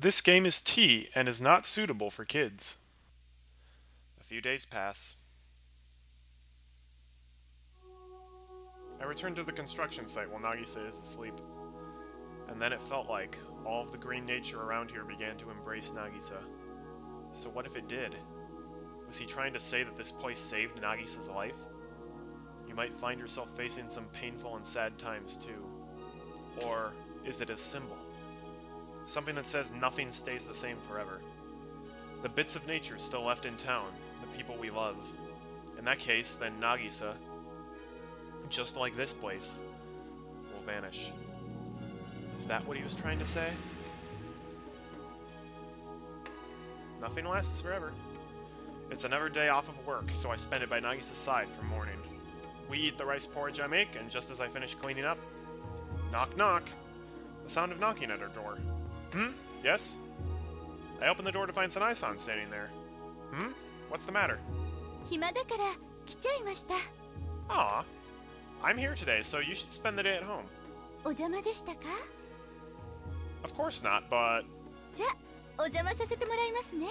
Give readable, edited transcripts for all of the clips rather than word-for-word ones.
This game is tea and is not suitable for kids. A few days pass. I return to the construction site while Nagisa is asleep. And then it felt like all of the green nature around here began to embrace Nagisa. So what if it did? Was he trying to say that this place saved Nagisa's life? You might find yourself facing some painful and sad times too. Or is it a symbol? Something that says nothing stays the same forever. The bits of nature still left in town, the people we love. In that case, then Nagisa, just like this place, will vanish. Is that what he was trying to say? Nothing lasts forever. It's another day off of work, so I spend it by Nagisa's side for morning. We eat the rice porridge I make, and just as I finish cleaning up, knock knock, the sound of knocking at our door. Yes? I open the door to find Sanai-san standing there. What's the matter? 暇だから来ちゃいました。Aw, I'm here today, so you should spend the day at home. お邪魔でしたか？ Of course not, but... じゃあ、お邪魔させてもらいますね。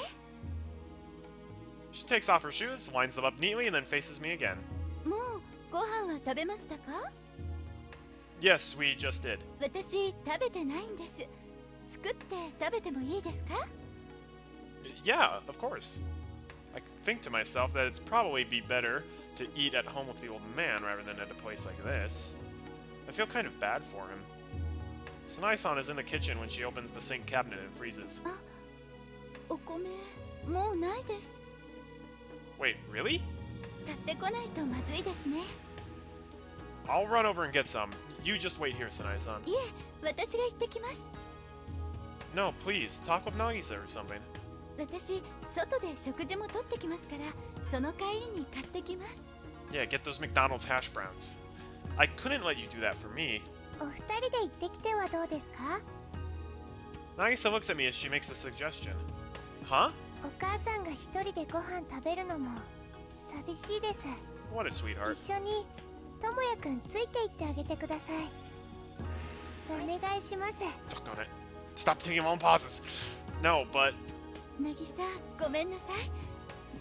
She takes off her shoes, lines them up neatly, and then faces me again. もうご飯は食べましたか？ Yes, we just did. 私食べてないんです。作って食べてもいいですか？ Yeah, of course. I think to myself that it's probably be better to eat at home with the old man rather than at a place like this. I feel kind of bad for him. Sanai-san is in the kitchen when she opens the sink cabinet and freezes. あ、お米もうないです。 Wait, really? 買ってこないとまずいですね。 I'll run over and get some. You just wait here, Sanai-san. いえ、私が行ってきます。 No, please, talk with Nagisa or something. 私、外で食事も取ってきますから、その帰りに買ってきます。 Yeah, get those McDonald's hash browns. I couldn't let you do that for me. お二人で行ってきてはどうですか？ Nagisa looks at me as she makes the suggestion. Huh? お母さんが一人でご飯食べるのも寂しいです。 What a sweetheart. 一緒にともやくんついて行ってあげてください。そうお願いします。 Doggone it. Stop taking long pauses. No, but... なぎさ、ごめんなさい。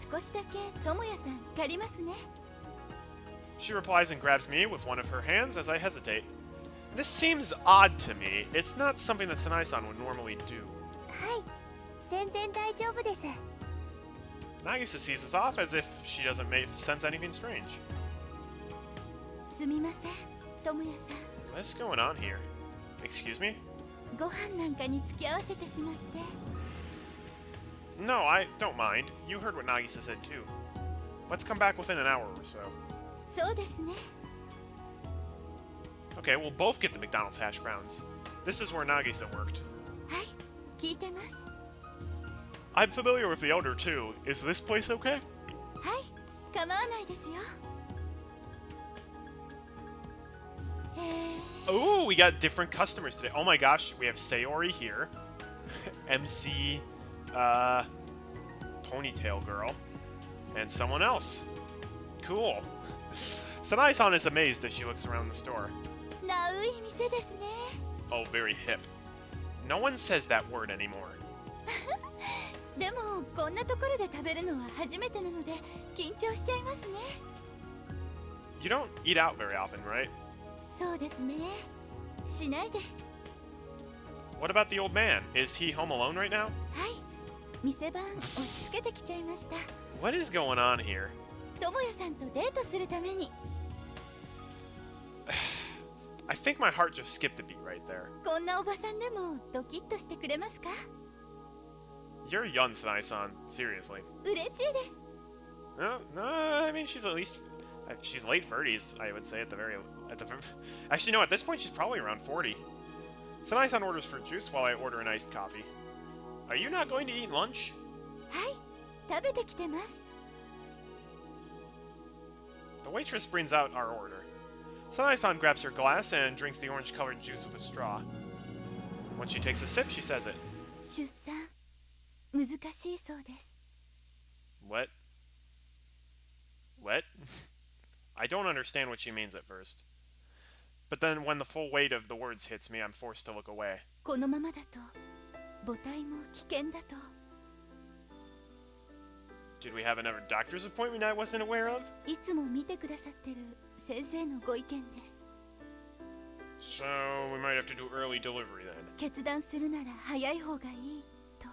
少しだけともやさん借りますね。 She replies and grabs me with one of her hands as I hesitate. This seems odd to me. It's not something that Sanai-san would normally do. はい、全然大丈夫です。 Nagisa sees us off as if she doesn't sense anything strange. すみません、ともやさ What's going on here? Excuse me? ん。ご飯なんかに付き合わせてしまって。 No, I don't mind. You heard what Nagisa said too. Let's come back within an hour or so. そうですね。 Okay, we'll both get the McDonald's hash browns. This is where Nagisa worked. はい、聞いてます。 I'm familiar with the owner too. Is this place okay? はい、構わないですよ。Oh, we got different customers today. Oh my gosh, we have Sayori here. MC, Ponytail Girl. And someone else. Cool. Sanai-san is amazed as she looks around the store. ナウい店ですね。 Oh, very hip. No one says that word anymore. でもこんなところで食べるのは初めてなので緊張しちゃいますね。 You don't eat out very often, right? そうですね。しないです。 What about the old man? Is he home alone right now? はい。店番押し付けてきちゃいました。 What is going on here? ともやさんとデートするために。 I think my heart just skipped a beat right there. こんなおばさんでもドキッとしてくれますか？ You're young, Sanai-san. Seriously. 嬉しいです。 No, I mean, she's at least... She's late 30s, I would say, at the very... Actually, no, at this point, she's probably around 40. Sanai-san orders fruit juice while I order an iced coffee. Are you not going to eat lunch? はい、食べてきてます。 The waitress brings out our order. Sanai-san grabs her glass and drinks the orange-colored juice with a straw. When she takes a sip, she says it. 出産難しいそうです。 What? What? I don't understand what she means at first. But then when the full weight of the words hits me, I'm forced to look away. このままだと母体も危険だと。 Did we have another doctor's appointment I wasn't aware of? いつも見てくださってる先生のご意見です。 So, we might have to do early delivery then. 決断するなら早い方がいいと。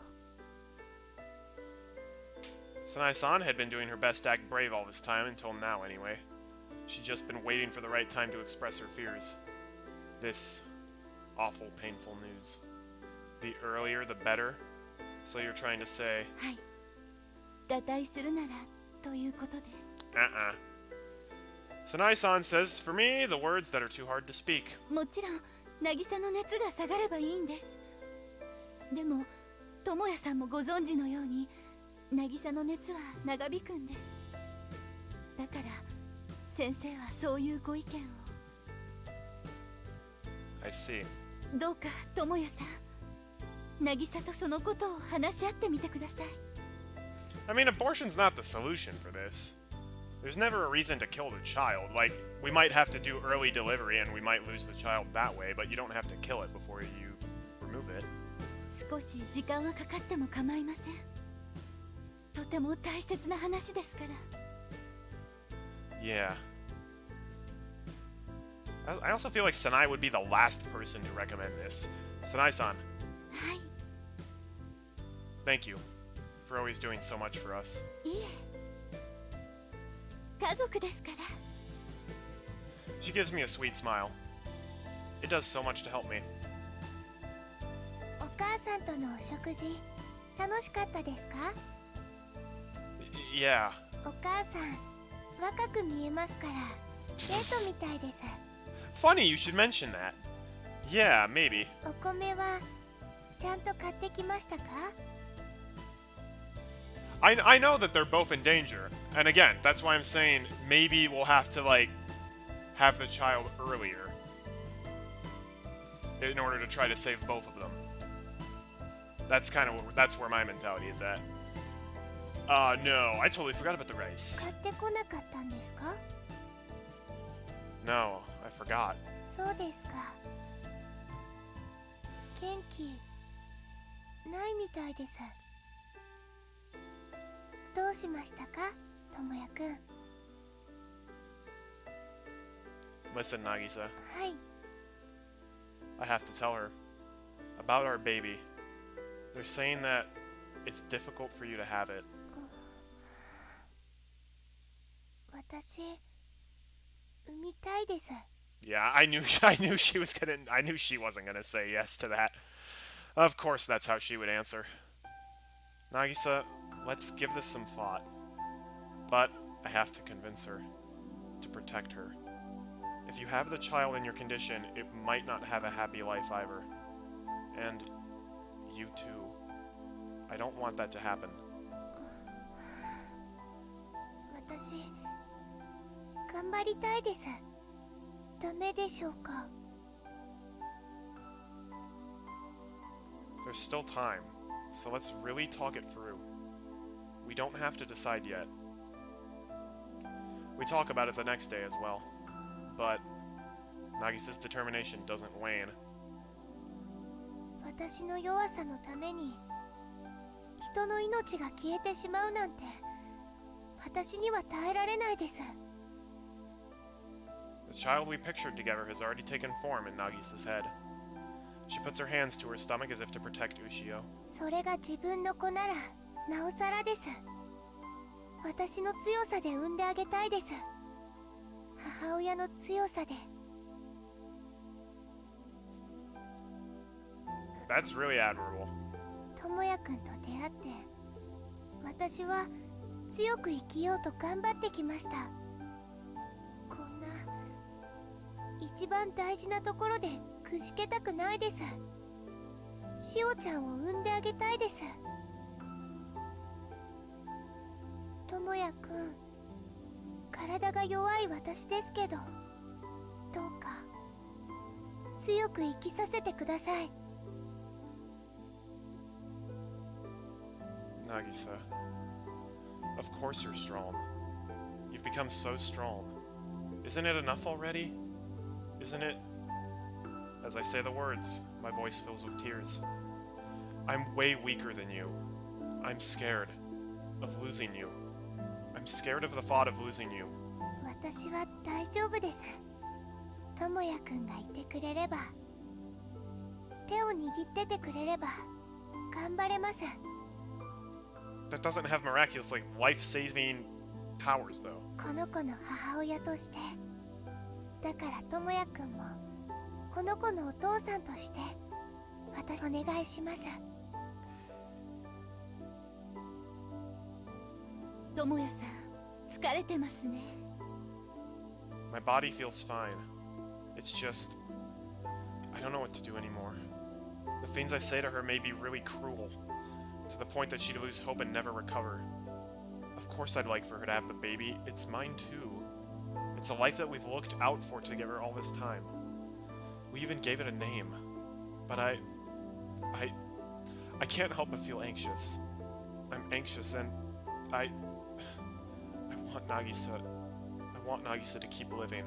Sanae-san had been doing her best to act brave all this time, until now anyway. She'd just been waiting for the right time to express her fears. This awful, painful news. The earlier, the better? So you're trying to say... はい。堕胎するならということです。 Sanae-san says, for me, the words that are too hard to speak. もちろん、渚の熱が下がればいいんです。でも、智也さんもご存知のように、渚の熱は長引くんです。だから、先生はそういうご意見を。 I see. どうか、智也さん、渚とそのことを話し合ってみてください。 I mean, abortion's not the solution for this. There's never a reason to kill the child. Like, we might have to do early delivery and we might lose the child that way, but you don't have to kill it before you remove it. 少し時間はかかっても構いません。とても大切な話ですから。 Yeah. I also feel like Sanae would be the last person to recommend this. Sanae-san, はい。 thank you for always doing so much for us. いえ。家族ですから。 She gives me a sweet smile. It does so much to help me. お母さんとのお食事楽しかったですか？ Yeah. お母さん若く見えますからデートみたいです。 Funny you should mention that. Yeah, maybe. お米はちゃんと買ってきましたか？ I know that they're both in danger. And again, that's why I'm saying maybe we'll have to, like, have the child earlier in order to try to save both of them. That's where my mentality is at. No, I totally forgot about the rice. 買ってこなかったんですか？ No, I forgot. そうですか。元気ないみたいです。どうしましたか、ともやくん。 Listen, Nagisa, はい。 I have to tell her about our baby. They're saying that it's difficult for you to have it. 私産みたいです。 Yeah, I knew she wasn't gonna say yes to that. Of course that's how she would answer. Nagisa, let's give this some thought. But I have to convince her to protect her. If you have the child in your condition, it might not have a happy life either. And you too. I don't want that to happen. 私頑張りたいです。ダメでしょうか？ There's still time, so let's really talk it through. We don't have to decide yet. We talk about it the next day as well. But Nagisa's determination doesn't wane. 私の弱さのために人の命が消えてしまうなんて私には耐えられないです。 The child we pictured together has already taken form in Nagisa's head. She puts her hands to her stomach as if to protect Ushio. それが自分の子ならなおさらです。私の強さで産んであげたいです。母親の強さで。 That's really admirable. ともやくんと出会って私は強く生きようと頑張ってきました。こんな一番大事なところでくじけたくないです。しおちゃんを産んであげたいです。ともやくん、体が弱い私ですけどどうか強く生きさせてください。 Nagisa, of course you're strong. You've become so strong. Isn't it enough already? Isn't it? As I say the words, my voice fills with tears. I'm way weaker than you. I'm scared of losing you. I'm scared of the thought of losing you. 私は大丈夫です。智也くんがいてくれれば、手を握っててくれれば頑張れます。 That doesn't have miraculous, like, life-saving powers, though. この子の母親として、だから智也くんもこの子のお父さんとして私お願いします。智也さん、疲れてますね。My body feels fine. It's just... I don't know what to do anymore. The things I say to her may be really cruel, to the point that she'd lose hope and never recover. Of course I'd like for her to have the baby. It's mine too. It's a life that we've looked out for together all this time. We even gave it a name. But I can't help but feel anxious. I'm anxious and I want Nagisa to keep living.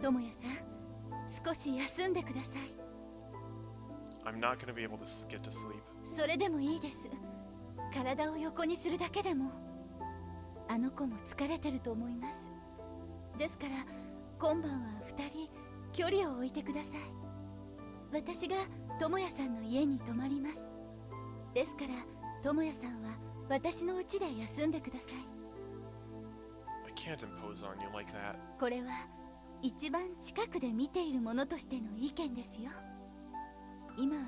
智也さん、少し休んでください。 I'm not gonna be able to get to sleep. それでもいいです。体を横にするだけでも。あの子も疲れてると思います。ですから今晩は2人距離を置いてください。私が智也さんの家に泊まります。ですから智也さんは私の家で休んでください。 I can't impose on you like that. これは一番近くで見ているものとしての意見ですよ。今は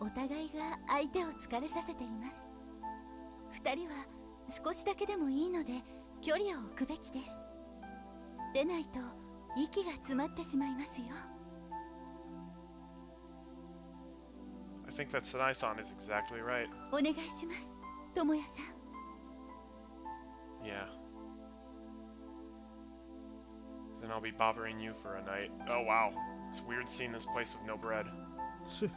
お互いが相手を疲れさせています。2人は少しだけでもいいので距離を置くべきです。でないと息が詰まってしまいますよ。 I think that Sanai-san is exactly right. お願いします、智也さん。 Yeah. Then I'll be bothering you for a night. Oh wow. It's weird seeing this place with no bread. し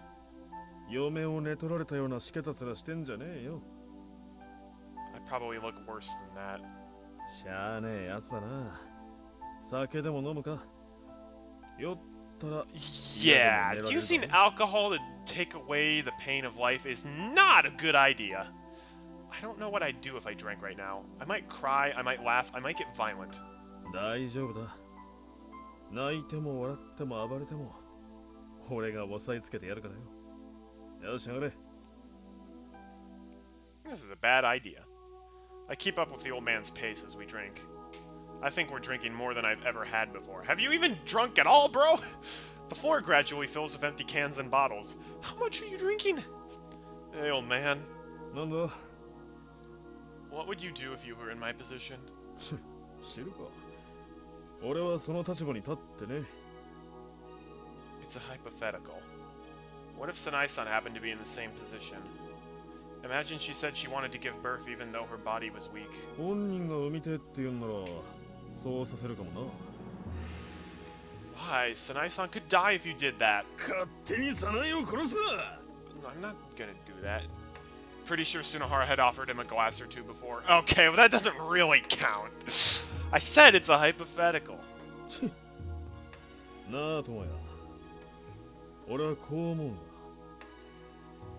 嫁を寝取られたようなしけた面してんじゃねえよ。 I probably look worse than that. しゃあねえやつだな。酒でも飲むか。酔ったら Yeah, using alcohol to take away the pain of life is not a good idea. I don't know what I'd do if I drank right now. I might cry, I might laugh, I might get violent. 大丈夫だ。泣いても笑っても暴れても俺が押さえつけてやるからよ。よし、上がれ。 This is a bad idea. I keep up with the old man's pace as we drink. I think we're drinking more than I've ever had before. Have you even drunk at all, bro? The floor gradually fills with empty cans and bottles. How much are you drinking? Hey, old man. なんだ What would you do if you were in my position? 知るか。俺はその立場に立ってね。 It's a hypothetical. What if Sanai-san happened to be in the same position? Imagine she said she wanted to give birth even though her body was weak. 本人が産みてって言うんならそうさせるかもな。 Why? Sanai-san could die if you did that. 勝手に早苗を殺すな。 I'm not gonna do that. Pretty sure Sunahara had offered him a glass or two before. Okay, well that doesn't really count. I said it's a hypothetical. なあ、友也。俺はこう思うんだ。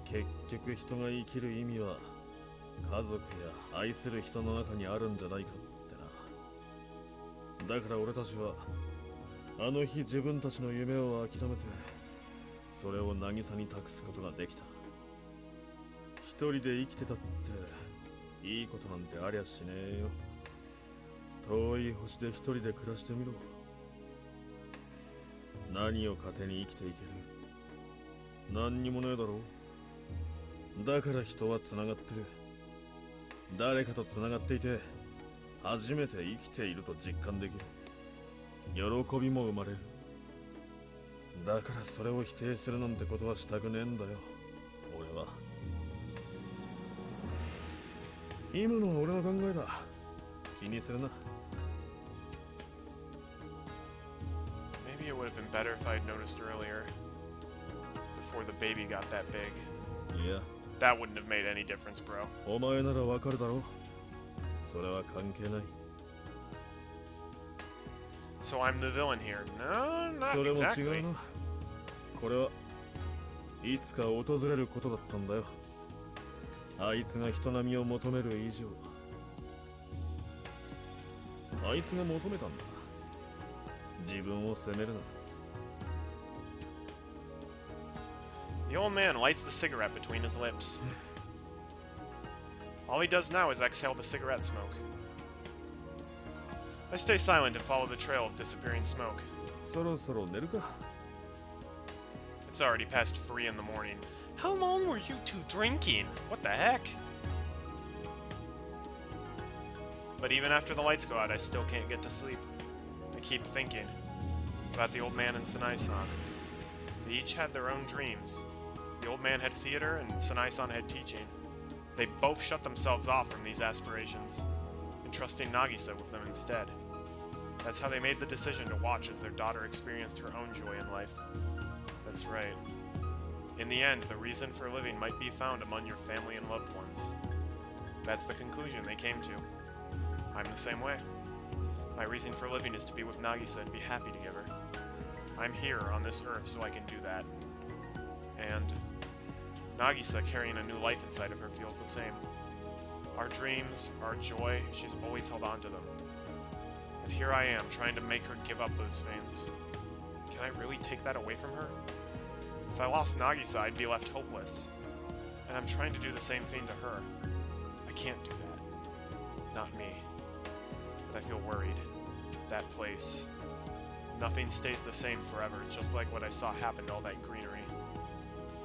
結局人が生きる意味は家族や愛する人の中にあるんじゃないかってな。だから俺たちはあの日自分たちの夢を諦めてそれを渚に託すことができた。一人で生きてたっていいことなんてありゃしねえよ。遠い星で一人で暮らしてみろ。何を糧に生きていける。何にもねえだろう。だから人はつながってる。誰かとつながっていて初めて生きていると実感できる。喜びも生まれる。だからそれを否定するなんてことはしたくねえんだよ、俺は。今のは俺の考えだ。気にするな。 Maybe it would have been better if I'd noticed earlier. Before the baby got that big. いや、 That wouldn't have made any difference, bro. お前ならわかるだろう。それは関係ない。 So I'm the villain here. No, not それも違 exactly. うな。これはいつか訪れることだったんだよ。あいつが人並みを求める以上、あいつが求めたんだ。自分を責めるな。 The old man lights the cigarette between his lips. All he does now is exhale the cigarette smoke. I stay silent and follow the trail of disappearing smoke. そろそろ寝るか。 It's already past 3 in the morning. How long were you two drinking? What the heck? But even after the lights go out, I still can't get to sleep. I keep thinking about the old man and Sanai-san. They each had their own dreams. The old man had theater and Sanai-san had teaching. They both shut themselves off from these aspirations, entrusting Nagisa with them instead. That's how they made the decision to watch as their daughter experienced her own joy in life. That's right. In the end, the reason for living might be found among your family and loved ones. That's the conclusion they came to. I'm the same way. My reason for living is to be with Nagisa and be happy together. I'm here on this earth so I can do that. And Nagisa, carrying a new life inside of her, feels the same. Our dreams, our joy, she's always held on to them. And here I am, trying to make her give up those things. Can I really take that away from her? If I lost Nagisa, I'd be left hopeless. And I'm trying to do the same thing to her. I can't do that. Not me. But I feel worried. That place. Nothing stays the same forever, just like what I saw happen to all that greenery.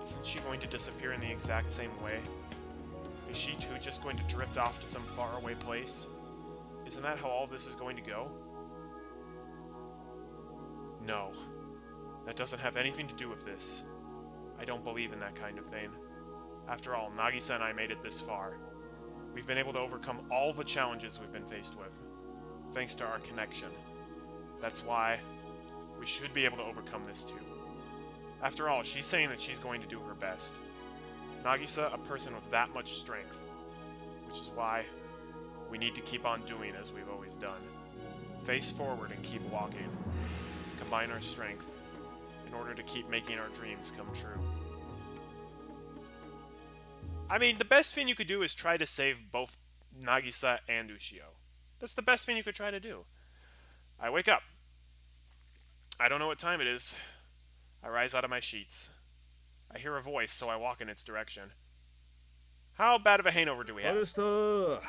Isn't she going to disappear in the exact same way? Is she too just going to drift off to some faraway place? Isn't that how all this is going to go? No. That doesn't have anything to do with this. I don't believe in that kind of thing. After all, Nagisa and I made it this far. We've been able to overcome all the challenges we've been faced with, thanks to our connection. That's why we should be able to overcome this too. After all, she's saying that she's going to do her best. Nagisa, a person with that much strength. Which is why we need to keep on doing as we've always done. Face forward and keep walking. Combine our strength in order to keep making our dreams come true. I mean, the best thing you could do is try to save both Nagisa and Ushio. That's the best thing you could try to do. I wake up. I don't know what time it is. I rise out of my sheets. I hear a voice, so I walk in its direction. How bad of a hangover do we have? あれしたー。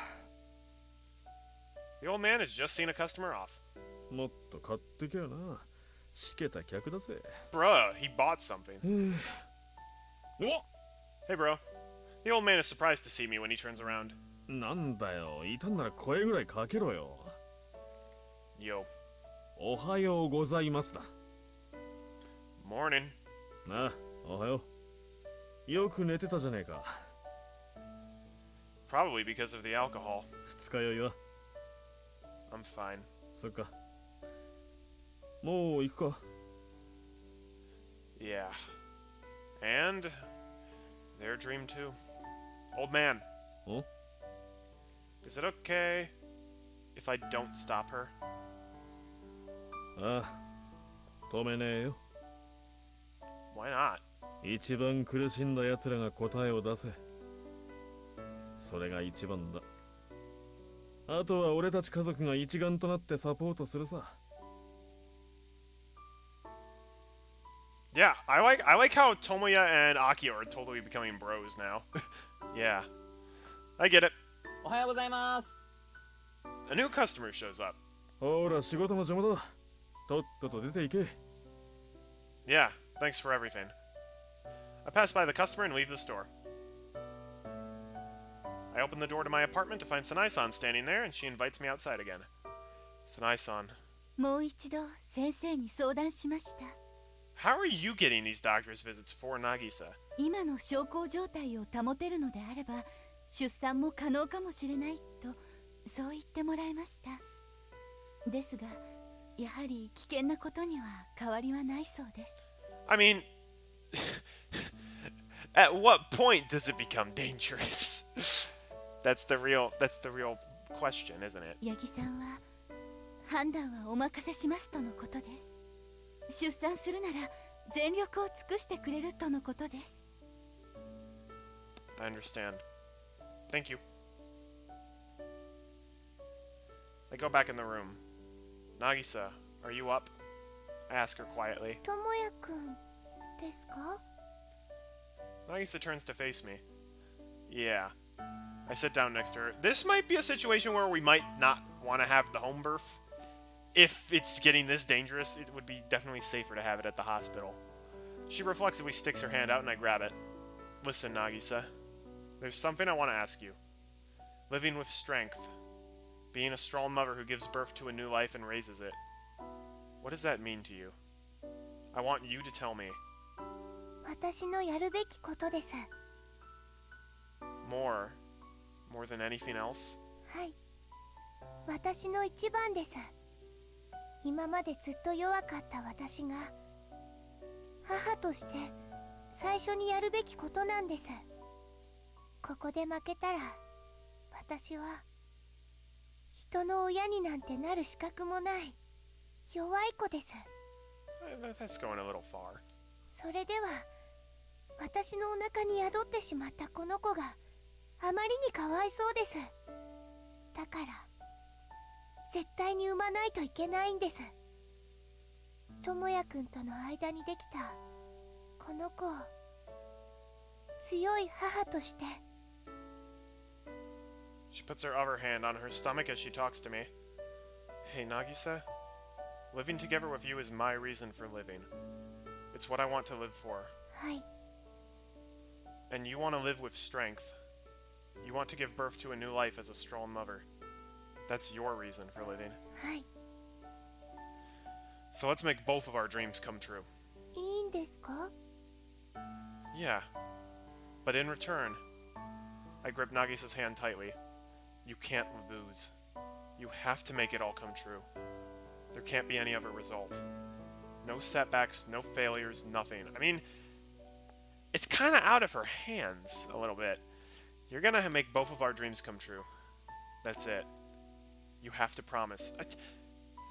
The old man has just seen a customer off. もっと買ってけよな。しけた客だぜ。 Bruh, he bought something. お、 Hey, bro. The old man is surprised to see me when he turns around. なんだよ。いたんなら声ぐらいかけろよ。 Yo. おはようございますだ。 Morning. なあ、おはよう。よく寝てたじゃねえか。 Probably because of the alcohol. 二日酔いは。 I'm fine. そっか。もう行くか。 Yeah. And their dream too. Old man. お、 Is it okay if I don't stop her? ああ、止めねえよ。 Why not? 一番苦しんだ奴らが答えを出せ。それが一番だ。あとは俺たち家族が一丸となってサポートするさ。 Yeah, I like how Tomoya and Akio are totally becoming bros now. Yeah. I get it. おはようございます。 A new customer shows up. ほら、仕事の邪魔だ。とっとと出ていけ。 Yeah, thanks for everything. I pass by the customer and leave the store. I open the door to my apartment to find Sanai-san standing there, and she invites me outside again. Sanai-san, もう一度先生に相談しました。 how are you getting these doctor's visits for Nagisa? 今の小康状態を保てるのであれば出産も可能かもしれないとそう言ってもらいました。ですがやはり危険なことには変わりはないそうです。 I mean, at what point does it become dangerous? That's the real question, isn't it? 八木さんは判断はお任せしますとのことです。出産するなら全力を尽くしてくれるとのことです。 I understand. Thank you. I go back in the room. Nagisa, are you up? I ask her quietly. 智也くんですか？ Nagisa turns to face me. Yeah. I sit down next to her. This might be a situation where we might not want to have the home birth. If it's getting this dangerous, it would be definitely safer to have it at the hospital. She reflexively sticks her hand out and I grab it. Listen, Nagisa. There's something I want to ask you. Living with strength. Being a strong mother who gives birth to a new life and raises it. What does that mean to you? I want you to tell me. 私のやるべきことです。 More than anything else? はい。私の一番です。今までずっと弱かった私が母として最初にやるべきことなんです。ここで負けたら私は人の親になんてなる資格もない弱い子です。 That's going a little far. それでは私のお腹に宿ってしまったこの子があまりにかわいそうです。だから絶対に産まないといけないんです。智也くんとの間にできたこの子を強い母として。 She puts her other hand on her stomach as she talks to me. Hey, Nagisa. Living together with you is my reason for living. It's what I want to live for. はい。 And you want to live with strength. You want to give birth to a new life as a strong mother. That's your reason for living. はい。 So let's make both of our dreams come true. いいんですか？ Yeah. But in return, I grip Nagisa's hand tightly. You can't lose. You have to make it all come true. There can't be any other result. No setbacks, no failures, nothing. I mean, it's kind of out of her hands a little bit. You're gonna make both of our dreams come true. That's it. You have to promise.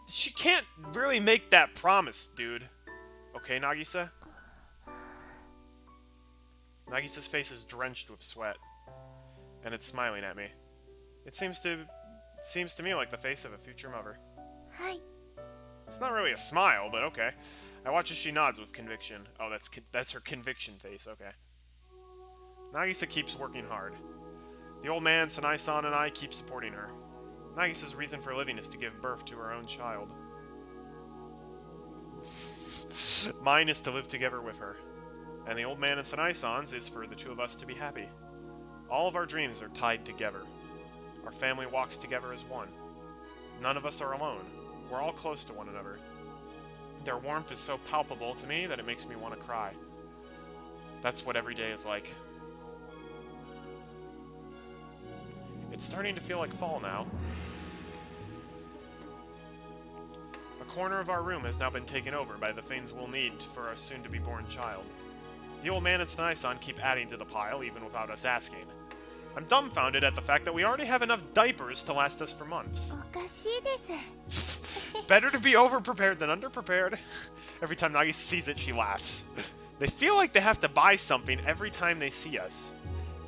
She can't really make that promise, dude. Okay, Nagisa? Nagisa's face is drenched with sweat, and it's smiling at me. It seems to me like the face of a future mother. はい。 It's not really a smile, but okay. I watch as she nods with conviction. Oh, that's her conviction face, okay. Nagisa keeps working hard. The old man, Sanai-san, and I keep supporting her. Nagisa's reason for living is to give birth to her own child. Mine is to live together with her. And the old man and Sanai-san's is for the two of us to be happy. All of our dreams are tied together. Our family walks together as one. None of us are alone. We're all close to one another. Their warmth is so palpable to me that it makes me want to cry. That's what every day is like. It's starting to feel like fall now. A corner of our room has now been taken over by the things we'll need for our soon-to-be-born child. The old man and Sanai-san keep adding to the pile even without us asking. I'm dumbfounded at the fact that we already have enough diapers to last us for months. おかしいです。 Better to be over-prepared than under-prepared. Every time Nagisa sees it, she laughs. They feel like they have to buy something every time they see us.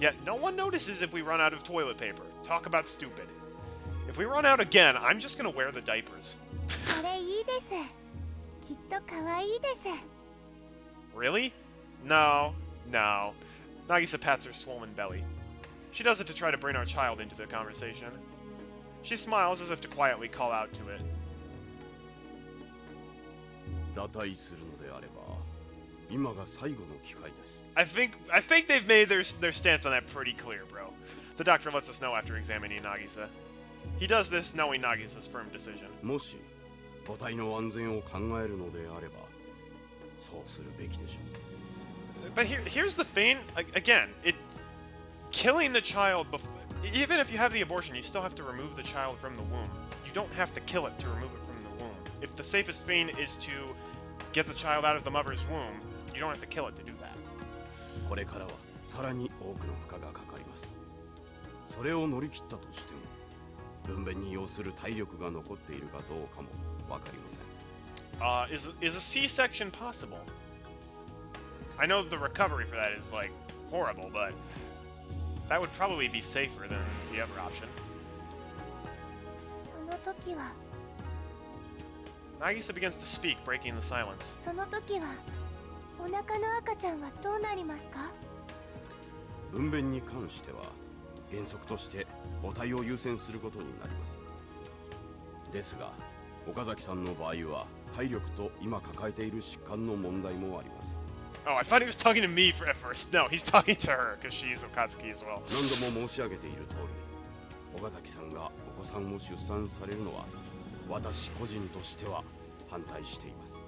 Yet no one notices if we run out of toilet paper. Talk about stupid. If we run out again, I'm just gonna wear the diapers. それいいです。きっと可愛いです。 Really? No. Nagisa pats her swollen belly. She does it to try to bring our child into the conversation. She smiles as if to quietly call out to it. 打退するのであれば、今が最後の機会です。 I think they've made their stance on that pretty clear, bro. The doctor lets us know after examining Nagisa. He does this knowing Nagisa's firm decision. もし母体の安全を考えるのであれば、そうするべきでしょう。 But here's the thing. Again, killing the child even if you have the abortion, you still have to remove the child from the womb. You don't have to kill it to remove it from the womb. If the safest thing is to get the child out of the mother's womb, you don't have to kill it to do that. これからはさらに多くの負荷がかかります。それを乗り切ったとしても、分娩に要する体力が残っているかどうかもわかりません。Is a C-section possible? I know the recovery for that is like horrible, but that would probably be safer than the other option. その時は Nagisa begins to speak, breaking the silence. その時はお腹の赤ちゃんはどうなりますか？分娩に関しては原則として母体を優先することになります。ですが岡崎さんの場合は体力と今抱えている疾患の問題もあります。 Oh, I thought he was talking to me for at first. No, he's talking to her because she's Okazuki as well. 何度も申し上げている通り、岡崎さんがお子さんを出産されるのは私個人としては反対しています。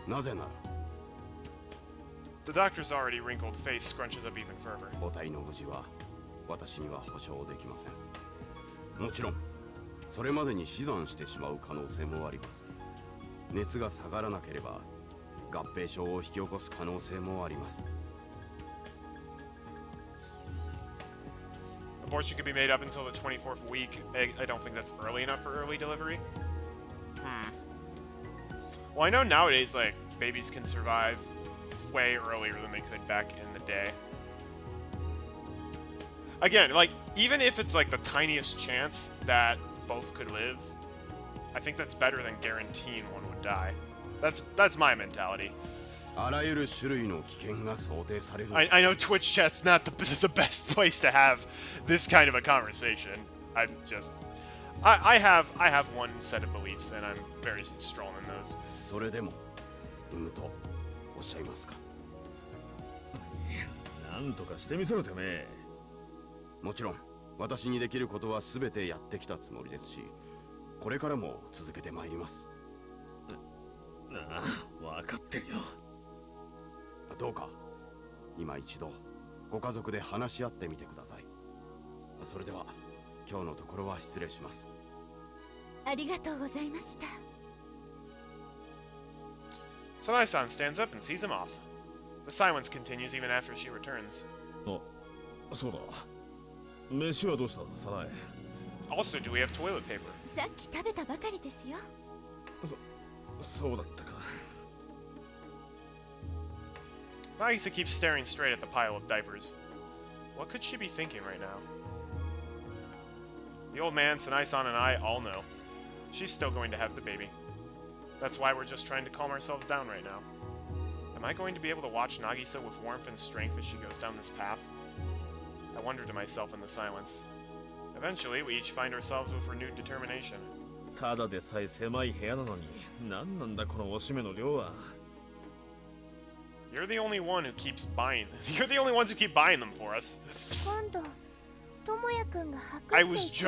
なぜなら The doctor's already wrinkled face scrunches up even further. 母体の無事は私には保証できません。もちろんそれまでに死産してしまう可能性もあります。熱が下がらなければ合併症を引き起こす可能性もあります。 Abortion could be made up until the 24th week. I don't think that's early enough for early delivery. Well, I know nowadays, like, babies can survive way earlier than they could back in the day. Again, like, even if it's like the tiniest chance that both could live, I think that's better than guaranteeing one would die. That's my mentality. あらゆる種類の危険が想定される。 I know Twitch chat's not the best place to have this kind of a conversation. I have one set of beliefs and I'm very strong in those. それでも産むとおっしゃいますか？なんとかしてみせろてめえ。もちろん私にできることは全てやってきたつもりですし、これからも続けてまいります。ああ、分かってるよ。どうか今一度ご家族で話し合ってみてください。それでは今日のところは失礼します。ありがとうございました。 Sanai-san stands up and sees him off. The silence continues even after she returns. あ、そうだ。飯はどうした、サナエ。 Also, do we have toilet paper? さっき食べたばかりですよ。そうだったか。 Nagisa keeps staring straight at the pile of diapers. What could she be thinking right now? The old man, Sanai-san, and I all know. She's still going to have the baby. That's why we're just trying to calm ourselves down right now. Am I going to be able to watch Nagisa with warmth and strength as she goes down this path? I wonder to myself in the silence. Eventually, we each find ourselves with renewed determination. ただでさえ狭い部屋なのに、なんなんだこのおしめの量は。You're the only one who keeps buying. You're the only ones who keep buying them for us. 今度智也くんが履くって I 言 was って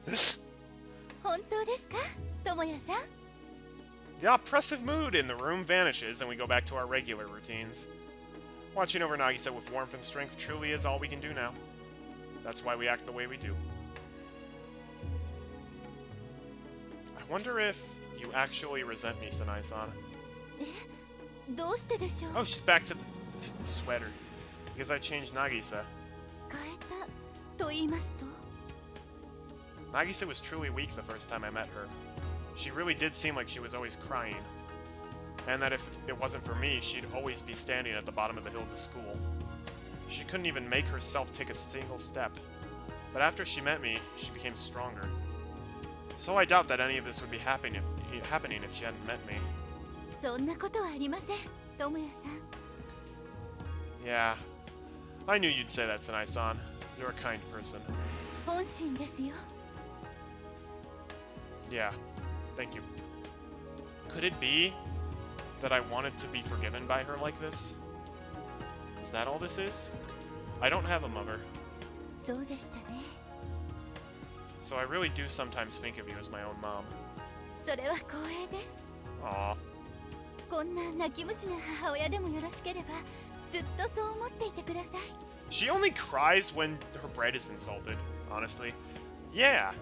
まし joking. 本当ですか、智也さん？ The oppressive mood in the room vanishes, and we go back to our regular routines. Watching over Nagisa with warmth and strength truly is all we can do now. That's why we act the way we do. I wonder if you actually resent me, Sanai-san. どうしてでしょう？ Oh, she's back to the sweater. Because I changed Nagisa. 変えたと言いますと？ Nagisa was truly weak the first time I met her. She really did seem like she was always crying. And that if it wasn't for me, she'd always be standing at the bottom of the hill to school. She couldn't even make herself take a single step. But after she met me, she became stronger. So I doubt that any of this would be happening if she hadn't met me. そんなことはありません、智也さん。 Yeah. I knew you'd say that, Sanai-san. You're a kind person. 本心ですよ。 Yeah. Thank you. Could it be that I wanted to be forgiven by her like this? Is that all this is? I don't have a mother, そうでしたね。 so I really do sometimes think of you as my own mom. それは光栄です。 Aw. こんな泣き虫な母親でもよろしければ、ずっとそう思っていてください。 She only cries when her bread is insulted, honestly. Yeah,